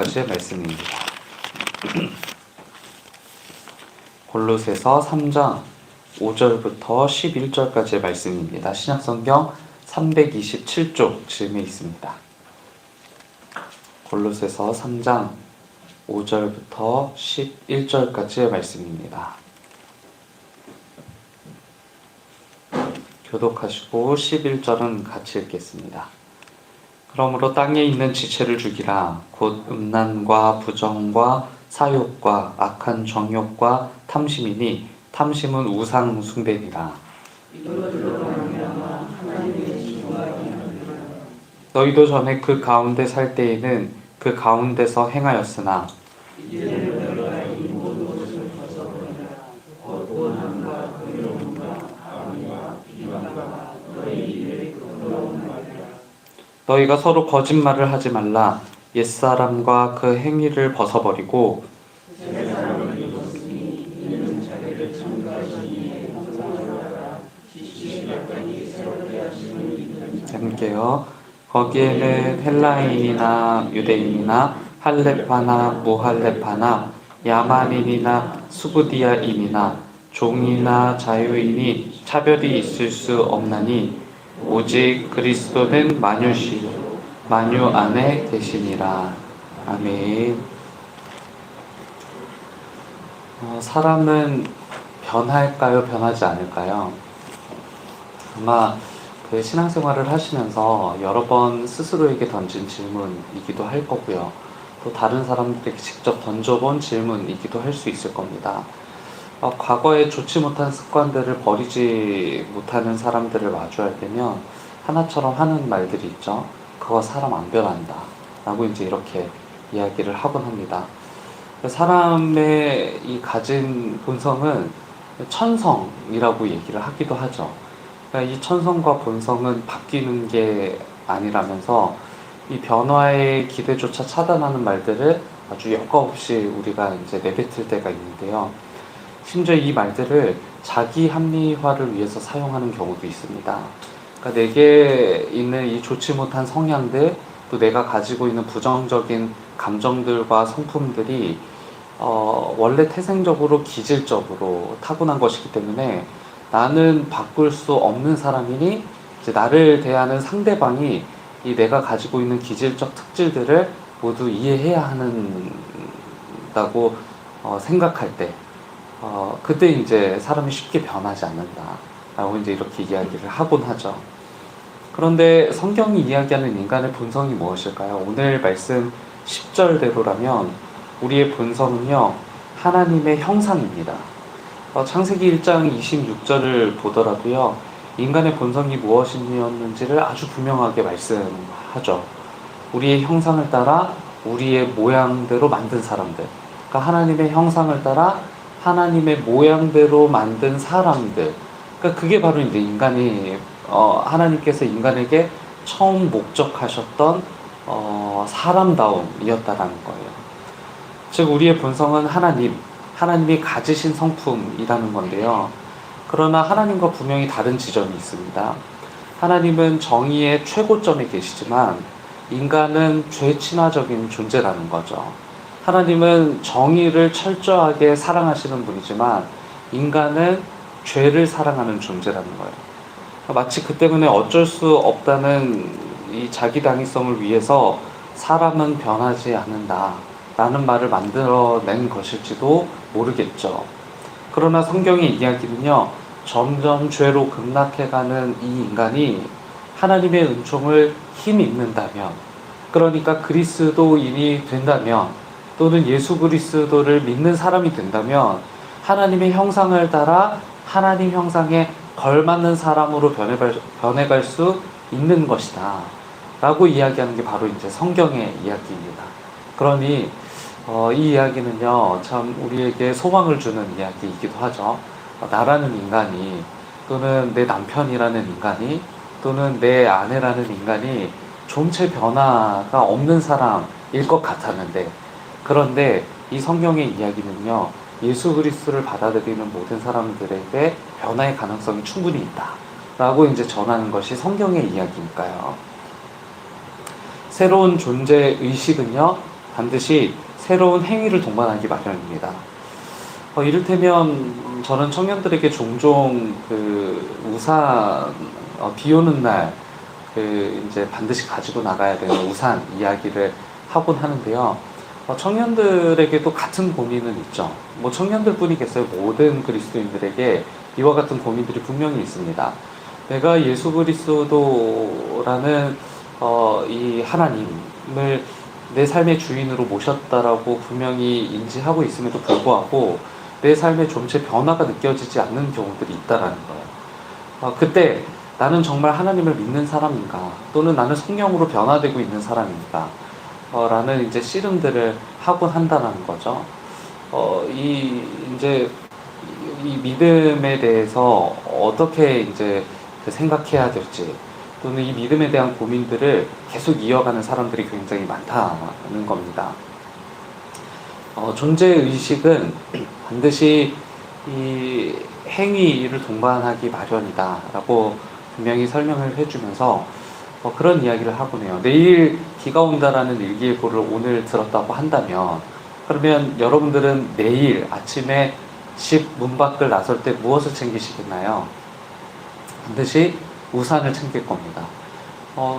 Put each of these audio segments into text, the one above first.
까지의 말씀입니다. 골로새서 3장 5절부터 11절까지의 말씀입니다. 신약성경 327쪽 즈음에 있습니다. 골로새서 3장 5절부터 11절까지의 말씀입니다. 교독하시고 11절은 같이 읽겠습니다. 그러므로 땅에 있는 지체를 죽이라. 곧 음란과 부정과 사욕과 악한 정욕과 탐심이니 탐심은 우상 숭배니라. 너희도 전에 그 가운데 살 때에는 그 가운데서 행하였으나 너희가 서로 거짓말을 하지 말라. 옛사람과 그 행위를 벗어버리고 함께요. 거기에는 헬라인이나 유대인이나 할렙파나 무할렙파나 야만인이나 수부디아인이나 종이나 자유인이 차별이 있을 수 없나니 오직 그리스도는 만유시 만유 안에 계시니라. 아멘. 사람은 변할까요? 변하지 않을까요? 아마 그 신앙생활을 하시면서 여러 번 스스로에게 던진 질문이기도 할 거고요. 또 다른 사람들에게 직접 던져본 질문이기도 할 수 있을 겁니다. 과거에 좋지 못한 습관들을 버리지 못하는 사람들을 마주할 때면 하나처럼 하는 말들이 있죠. 그거 사람 안 변한다 라고 이제 이렇게 이야기를 하곤 합니다. 사람의 이 가진 본성은 천성이라고 얘기를 하기도 하죠. 그러니까 이 천성과 본성은 바뀌는 게 아니라면서 이 변화의 기대조차 차단하는 말들을 아주 여과 없이 우리가 이제 내뱉을 때가 있는데요. 심지어 이 말들을 자기 합리화를 위해서 사용하는 경우도 있습니다. 그러니까 내게 있는 이 좋지 못한 성향들, 또 내가 가지고 있는 부정적인 감정들과 성품들이 원래 태생적으로 기질적으로 타고난 것이기 때문에 나는 바꿀 수 없는 사람이니 이제 나를 대하는 상대방이 이 내가 가지고 있는 기질적 특질들을 모두 이해해야 한다고 생각할 때 그때 이제 사람이 쉽게 변하지 않는다라고 이제 이렇게 이야기를 하곤 하죠. 그런데 성경이 이야기하는 인간의 본성이 무엇일까요? 오늘 말씀 10절대로라면 우리의 본성은요, 하나님의 형상입니다. 창세기 1장 26절을 보더라도요, 인간의 본성이 무엇이었는지를 아주 분명하게 말씀하죠. 우리의 형상을 따라 우리의 모양대로 만든 사람들, 그러니까 하나님의 형상을 따라 하나님의 모양대로 만든 사람들, 그러니까 그게 바로 이제 인간이 하나님께서 인간에게 처음 목적하셨던 사람다움이었다라는 거예요. 즉 우리의 본성은 하나님이 가지신 성품이라는 건데요. 그러나 하나님과 분명히 다른 지점이 있습니다. 하나님은 정의의 최고점에 계시지만 인간은 죄친화적인 존재라는 거죠. 하나님은 정의를 철저하게 사랑하시는 분이지만 인간은 죄를 사랑하는 존재라는 거예요. 마치 그 때문에 어쩔 수 없다는 이 자기 당위성을 위해서 사람은 변하지 않는다 라는 말을 만들어낸 것일지도 모르겠죠. 그러나 성경의 이야기는요, 점점 죄로 급락해가는 이 인간이 하나님의 은총을 힘입는다면, 그러니까 그리스도인이 된다면, 또는 예수 그리스도를 믿는 사람이 된다면 하나님의 형상을 따라 하나님 형상에 걸맞는 사람으로 변해갈 수 있는 것이다 라고 이야기하는 게 바로 이제 성경의 이야기입니다. 그러니 이 이야기는요, 참 우리에게 소망을 주는 이야기이기도 하죠. 나라는 인간이, 또는 내 남편이라는 인간이, 또는 내 아내라는 인간이 좀체 변화가 없는 사람일 것 같았는데, 그런데 이 성경의 이야기는요, 예수 그리스도를 받아들이는 모든 사람들에게 변화의 가능성이 충분히 있다 라고 이제 전하는 것이 성경의 이야기니까요. 새로운 존재 의식은요, 반드시 새로운 행위를 동반하기 마련입니다. 이를테면 저는 청년들에게 종종 그 우산, 비 오는 날 이제 반드시 가지고 나가야 되는 우산 이야기를 하곤 하는데요. 청년들에게도 같은 고민은 있죠. 뭐 청년들뿐이겠어요. 모든 그리스도인들에게 이와 같은 고민들이 분명히 있습니다. 내가 예수 그리스도라는 이 하나님을 내 삶의 주인으로 모셨다라고 분명히 인지하고 있음에도 불구하고 내 삶의 좀체 변화가 느껴지지 않는 경우들이 있다라는 거예요. 그때 나는 정말 하나님을 믿는 사람인가? 또는 나는 성령으로 변화되고 있는 사람인가? 라는 이제 씨름들을 하곤 한다는 거죠. 이제 이 믿음에 대해서 어떻게 이제 생각해야 될지, 또는 이 믿음에 대한 고민들을 계속 이어가는 사람들이 굉장히 많다는 겁니다. 존재의식은 반드시 이 행위를 동반하기 마련이다라고 분명히 설명을 해주면서 그런 이야기를 하곤 해요. 내일 비가 온다라는 일기예보를 오늘 들었다고 한다면, 그러면 여러분들은 내일 아침에 집 문 밖을 나설 때 무엇을 챙기시겠나요? 반드시 우산을 챙길 겁니다.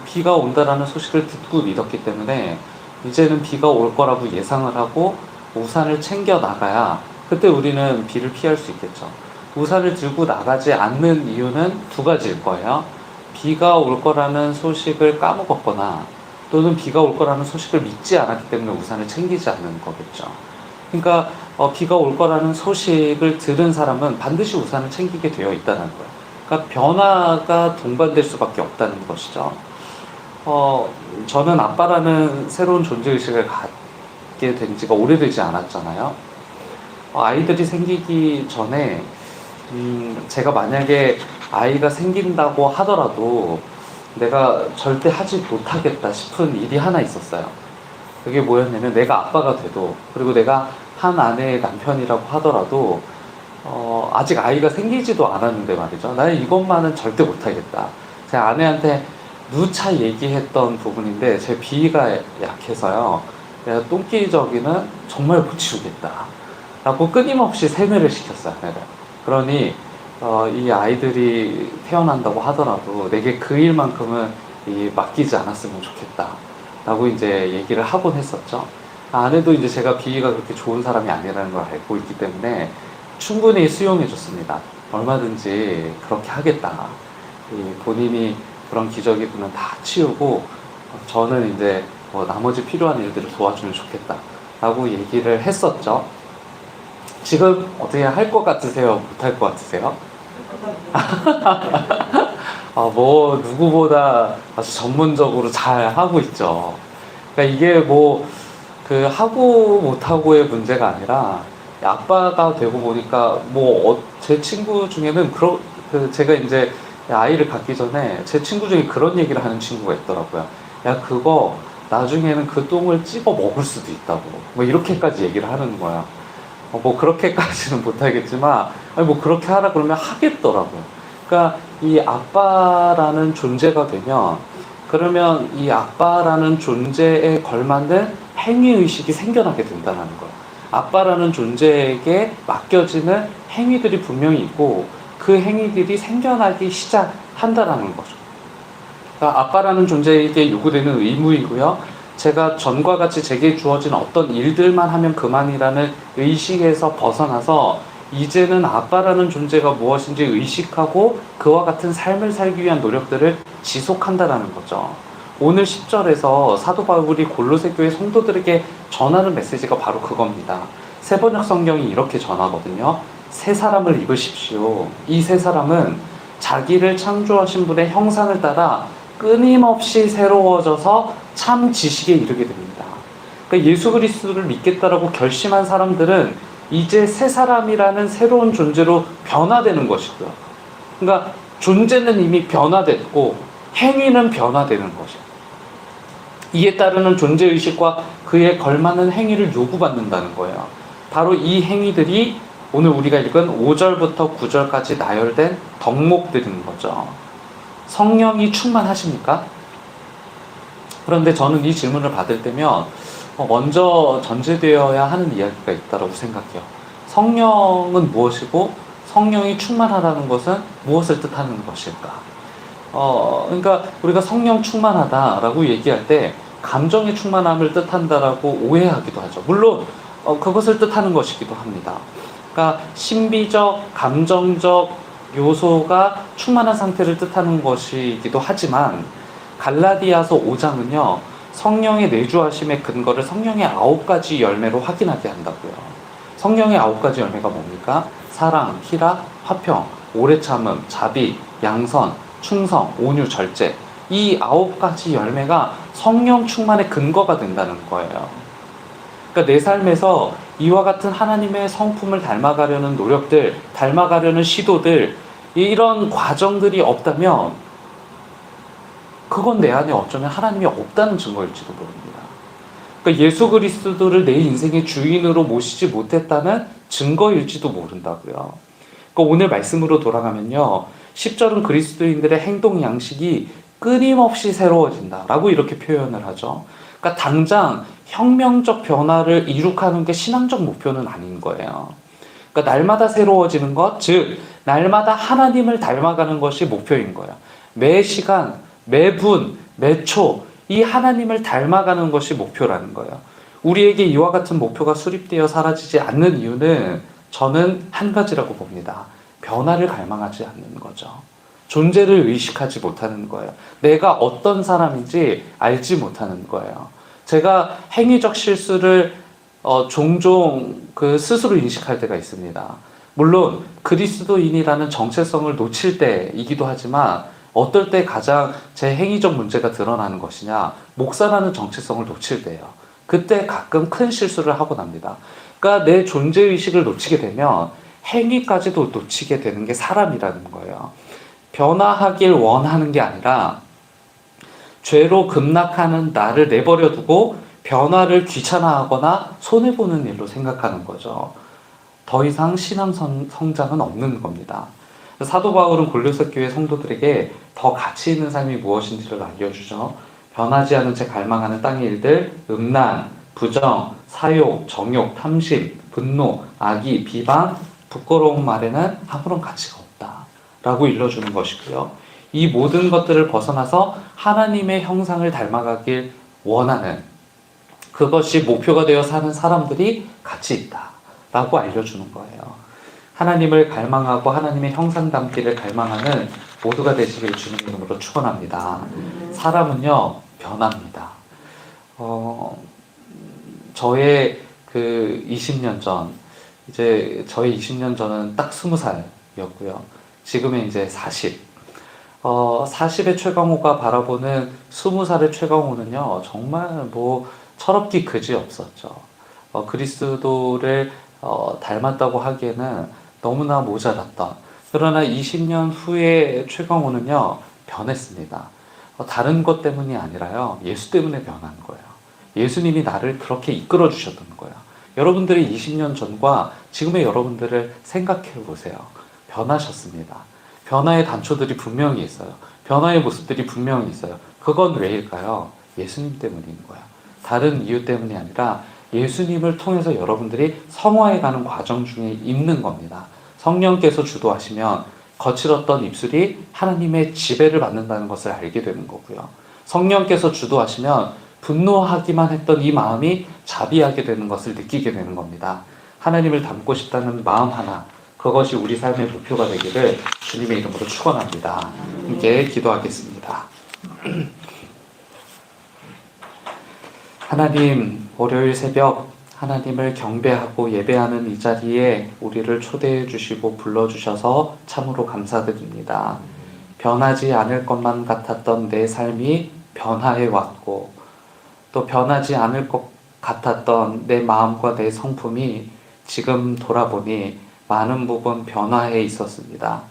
비가 온다라는 소식을 듣고 믿었기 때문에 이제는 비가 올 거라고 예상을 하고 우산을 챙겨 나가야 그때 우리는 비를 피할 수 있겠죠. 우산을 들고 나가지 않는 이유는 두 가지일 거예요. 비가 올 거라는 소식을 까먹었거나, 또는 비가 올 거라는 소식을 믿지 않았기 때문에 우산을 챙기지 않는 거겠죠. 그러니까 비가 올 거라는 소식을 들은 사람은 반드시 우산을 챙기게 되어 있다는 거예요. 그러니까 변화가 동반될 수밖에 없다는 것이죠. 저는 아빠라는 새로운 존재의식을 갖게 된 지가 오래되지 않았잖아요. 아이들이 생기기 전에 제가 만약에 아이가 생긴다고 하더라도 내가 절대 하지 못하겠다 싶은 일이 하나 있었어요. 그게 뭐였냐면, 내가 아빠가 돼도, 그리고 내가 한 아내의 남편이라고 하더라도 아직 아이가 생기지도 않았는데 말이죠. 나는 이것만은 절대 못하겠다. 제 아내한테 누차 얘기했던 부분인데, 제 비위가 약해서요, 내가 똥기저귀는 정말 못 치우겠다 라고 끊임없이 세뇌를 시켰어요, 아내를. 그러니 이 아이들이 태어난다고 하더라도 내게 그 일만큼은 맡기지 않았으면 좋겠다 라고 이제 얘기를 하곤 했었죠. 아내도 이제 제가 비위가 그렇게 좋은 사람이 아니라는 걸 알고 있기 때문에 충분히 수용해 줬습니다. 얼마든지 그렇게 하겠다. 본인이 그런 기저귀분은 다 치우고 저는 이제 나머지 필요한 일들을 도와주면 좋겠다 라고 얘기를 했었죠. 지금 어떻게 할 것 같으세요? 못할 것 같으세요? 뭐 누구보다 아주 전문적으로 잘 하고 있죠. 그러니까 이게 그 하고 못하고의 문제가 아니라, 아빠가 되고 보니까 제 친구 중에는 제가 이제 아이를 갖기 전에 제 친구 중에 그런 얘기를 하는 친구가 있더라고요. 야, 그거 나중에는 그 똥을 찝어 먹을 수도 있다고, 뭐 이렇게까지 얘기를 하는 거야. 그렇게까지는 못하겠지만, 그렇게 하라 그러면 하겠더라고요. 그러니까 이 아빠라는 존재가 되면, 그러면 이 아빠라는 존재에 걸맞는 행위의식이 생겨나게 된다는 거예요. 아빠라는 존재에게 맡겨지는 행위들이 분명히 있고, 그 행위들이 생겨나기 시작한다는 거죠. 그러니까 아빠라는 존재에게 요구되는 의무이고요. 제가 전과 같이 제게 주어진 어떤 일들만 하면 그만이라는 의식에서 벗어나서, 이제는 아빠라는 존재가 무엇인지 의식하고 그와 같은 삶을 살기 위한 노력들을 지속한다는 거죠. 오늘 10절에서 사도 바울이 골로새 교회 성도들에게 전하는 메시지가 바로 그겁니다. 새번역 성경이 이렇게 전하거든요. 새 사람을 입으십시오. 이 새 사람은 자기를 창조하신 분의 형상을 따라 끊임없이 새로워져서 참 지식에 이르게 됩니다. 그러니까 예수 그리스도를 믿겠다라고 결심한 사람들은 이제 새 사람이라는 새로운 존재로 변화되는 것이고요. 그러니까 존재는 이미 변화됐고 행위는 변화되는 것이에요. 이에 따르는 존재의식과 그에 걸맞는 행위를 요구받는다는 거예요. 바로 이 행위들이 오늘 우리가 읽은 5절부터 9절까지 나열된 덕목들인 거죠. 성령이 충만하십니까? 그런데 저는 이 질문을 받을 때면 먼저 전제되어야 하는 이야기가 있다고 생각해요. 성령은 무엇이고 성령이 충만하다는 것은 무엇을 뜻하는 것일까? 그러니까 우리가 성령 충만하다라고 얘기할 때 감정의 충만함을 뜻한다라고 오해하기도 하죠. 물론 그것을 뜻하는 것이기도 합니다. 그러니까 신비적, 감정적 요소가 충만한 상태를 뜻하는 것이기도 하지만 갈라디아서 5장은요. 성령의 내주하심의 근거를 성령의 9가지 열매로 확인하게 한다고요. 성령의 9가지 열매가 뭡니까? 사랑, 희락, 화평, 오래 참음, 자비, 양선, 충성, 온유, 절제. 이 9가지 열매가 성령 충만의 근거가 된다는 거예요. 그러니까 내 삶에서 이와 같은 하나님의 성품을 닮아가려는 노력들, 닮아가려는 시도들, 이런 과정들이 없다면 그건 내 안에 어쩌면 하나님이 없다는 증거일지도 모릅니다. 그러니까 예수 그리스도를 내 인생의 주인으로 모시지 못했다는 증거일지도 모른다고요. 그러니까 오늘 말씀으로 돌아가면요. 10절은 그리스도인들의 행동 양식이 끊임없이 새로워진다라고 이렇게 표현을 하죠. 그러니까 당장 혁명적 변화를 이룩하는 게 신앙적 목표는 아닌 거예요. 그러니까 날마다 새로워지는 것, 즉 날마다 하나님을 닮아가는 것이 목표인 거예요. 매 시간, 매 분, 매 초 이 하나님을 닮아가는 것이 목표라는 거예요. 우리에게 이와 같은 목표가 수립되어 사라지지 않는 이유는 저는 한 가지라고 봅니다. 변화를 갈망하지 않는 거죠. 존재를 의식하지 못하는 거예요. 내가 어떤 사람인지 알지 못하는 거예요. 제가 행위적 실수를 종종 스스로 인식할 때가 있습니다. 물론 그리스도인이라는 정체성을 놓칠 때이기도 하지만 어떨 때 가장 제 행위적 문제가 드러나는 것이냐? 목사라는 정체성을 놓칠 때예요. 그때 가끔 큰 실수를 하고 납니다. 그러니까 내 존재의식을 놓치게 되면 행위까지도 놓치게 되는 게 사람이라는 거예요. 변화하길 원하는 게 아니라 죄로 급락하는 나를 내버려 두고 변화를 귀찮아하거나 손해보는 일로 생각하는 거죠. 더 이상 신앙 성장은 없는 겁니다. 사도 바울은 골로새 교회 성도들에게 더 가치 있는 삶이 무엇인지를 알려주죠. 변하지 않은 채 갈망하는 땅의 일들, 음란, 부정, 사욕, 정욕, 탐심, 분노, 악의, 비방, 부끄러운 말에는 아무런 가치가 없다라고 일러주는 것이고요. 이 모든 것들을 벗어나서 하나님의 형상을 닮아가길 원하는 그것이 목표가 되어 사는 사람들이 가치 있다라고 알려주는 거예요. 하나님을 갈망하고 하나님의 형상 담기를 갈망하는 모두가 되시길 주님 이름으로 축원합니다. 사람은요 변합니다. 저의 20년 전, 이제 저의 20년 전은 딱 20살이었고요. 지금은 이제 40. 40의 최강호가 바라보는 20살의 최강호는요 정말 철없기 그지 없었죠. 그리스도를 닮았다고 하기에는 너무나 모자랐던, 그러나 20년 후에 최강호는요 변했습니다. 다른 것 때문이 아니라요 예수 때문에 변한 거예요. 예수님이 나를 그렇게 이끌어 주셨던 거예요. 여러분들이 20년 전과 지금의 여러분들을 생각해 보세요. 변하셨습니다. 변화의 단초들이 분명히 있어요. 변화의 모습들이 분명히 있어요. 그건 왜일까요? 예수님 때문인 거예요. 다른 이유 때문이 아니라 예수님을 통해서 여러분들이 성화해가는 과정 중에 있는 겁니다. 성령께서 주도하시면 거칠었던 입술이 하나님의 지배를 받는다는 것을 알게 되는 거고요. 성령께서 주도하시면 분노하기만 했던 이 마음이 자비하게 되는 것을 느끼게 되는 겁니다. 하나님을 닮고 싶다는 마음 하나, 그것이 우리 삶의 목표가 되기를 주님의 이름으로 축원합니다. 함께 기도하겠습니다. 하나님, 월요일 새벽 하나님을 경배하고 예배하는 이 자리에 우리를 초대해 주시고 불러주셔서 참으로 감사드립니다. 변하지 않을 것만 같았던 내 삶이 변화해 왔고, 또 변하지 않을 것 같았던 내 마음과 내 성품이 지금 돌아보니 많은 부분 변화해 있었습니다.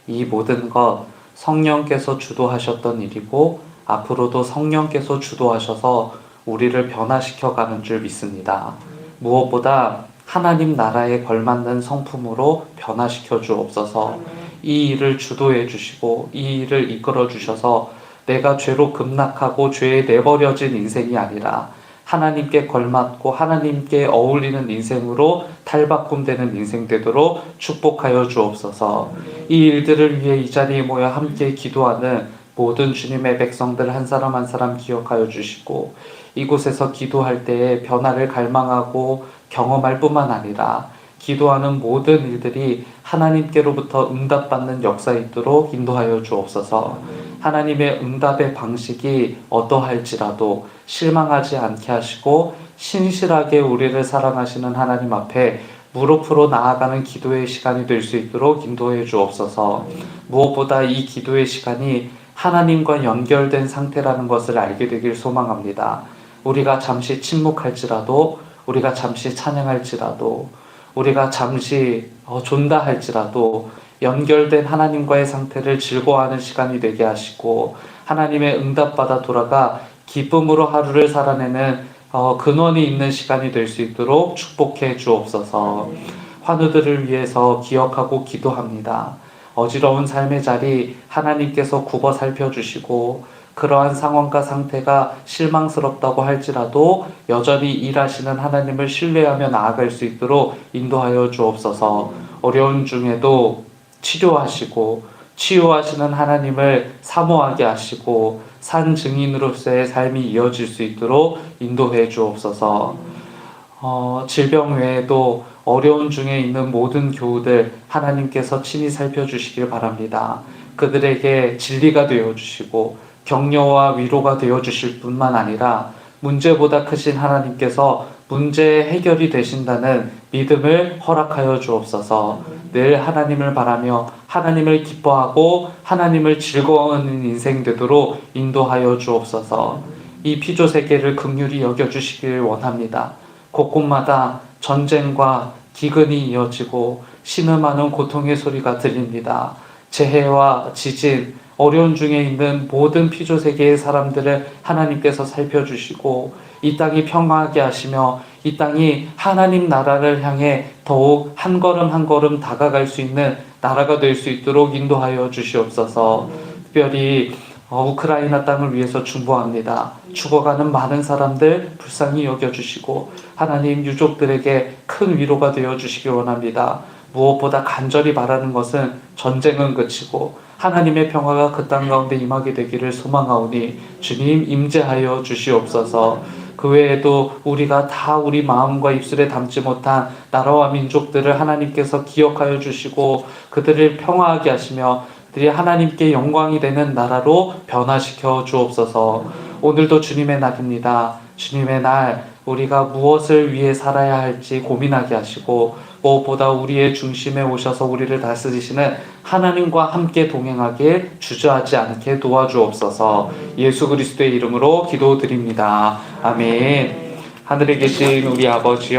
이 모든 것 성령께서 주도하셨던 일이고 앞으로도 성령께서 주도하셔서 우리를 변화시켜 가는 줄 믿습니다. 무엇보다 하나님 나라에 걸맞는 성품으로 변화시켜 주옵소서. 이 일을 주도해 주시고 이 일을 이끌어 주셔서 내가 죄로 급락하고 죄에 내버려진 인생이 아니라 하나님께 걸맞고 하나님께 어울리는 인생으로 탈바꿈되는 인생 되도록 축복하여 주옵소서. 이 일들을 위해 이 자리에 모여 함께 기도하는 모든 주님의 백성들 한 사람 한 사람 기억하여 주시고, 이곳에서 기도할 때에 변화를 갈망하고 경험할 뿐만 아니라 기도하는 모든 일들이 하나님께로부터 응답받는 역사 있도록 인도하여 주옵소서. 하나님의 응답의 방식이 어떠할지라도 실망하지 않게 하시고 신실하게 우리를 사랑하시는 하나님 앞에 무릎으로 나아가는 기도의 시간이 될 수 있도록 인도해 주옵소서. 무엇보다 이 기도의 시간이 하나님과 연결된 상태라는 것을 알게 되길 소망합니다. 우리가 잠시 침묵할지라도, 우리가 잠시 찬양할지라도, 우리가 잠시 존다할지라도 연결된 하나님과의 상태를 즐거워하는 시간이 되게 하시고, 하나님의 응답받아 돌아가 기쁨으로 하루를 살아내는 근원이 있는 시간이 될 수 있도록 축복해 주옵소서. 환우들을 위해서 기억하고 기도합니다. 어지러운 삶의 자리 하나님께서 굽어 살펴주시고, 그러한 상황과 상태가 실망스럽다고 할지라도 여전히 일하시는 하나님을 신뢰하며 나아갈 수 있도록 인도하여 주옵소서. 어려운 중에도 치료하시고 치유하시는 하나님을 사모하게 하시고 산 증인으로서의 삶이 이어질 수 있도록 인도해 주옵소서. 질병 외에도 어려운 중에 있는 모든 교우들 하나님께서 친히 살펴주시길 바랍니다. 그들에게 진리가 되어주시고 격려와 위로가 되어주실 뿐만 아니라 문제보다 크신 하나님께서 문제 해결이 되신다는 믿음을 허락하여 주옵소서. 늘 하나님을 바라며 하나님을 기뻐하고 하나님을 즐거워하는 인생 되도록 인도하여 주옵소서. 이 피조 세계를 긍휼히 여겨주시길 원합니다. 곳곳마다 전쟁과 기근이 이어지고 신음하는 고통의 소리가 들립니다. 재해와 지진, 어려운 중에 있는 모든 피조세계의 사람들을 하나님께서 살펴주시고 이 땅이 평화하게 하시며 이 땅이 하나님 나라를 향해 더욱 한 걸음 한 걸음 다가갈 수 있는 나라가 될 수 있도록 인도하여 주시옵소서. 특별히 우크라이나 땅을 위해서 중보합니다. 죽어가는 많은 사람들 불쌍히 여겨주시고 하나님 유족들에게 큰 위로가 되어주시기 원합니다. 무엇보다 간절히 바라는 것은 전쟁은 그치고 하나님의 평화가 그 땅 가운데 임하게 되기를 소망하오니 주님 임재하여 주시옵소서. 그 외에도 우리가 다 우리 마음과 입술에 담지 못한 나라와 민족들을 하나님께서 기억하여 주시고 그들을 평화하게 하시며 그들이 하나님께 영광이 되는 나라로 변화시켜 주옵소서. 오늘도 주님의 날입니다. 주님의 날 우리가 무엇을 위해 살아야 할지 고민하게 하시고 무엇보다 우리의 중심에 오셔서 우리를 다스리시는 하나님과 함께 동행하길 주저하지 않게 도와주옵소서. 예수 그리스도의 이름으로 기도드립니다. 아멘. 하늘에 계신 우리 아버지여,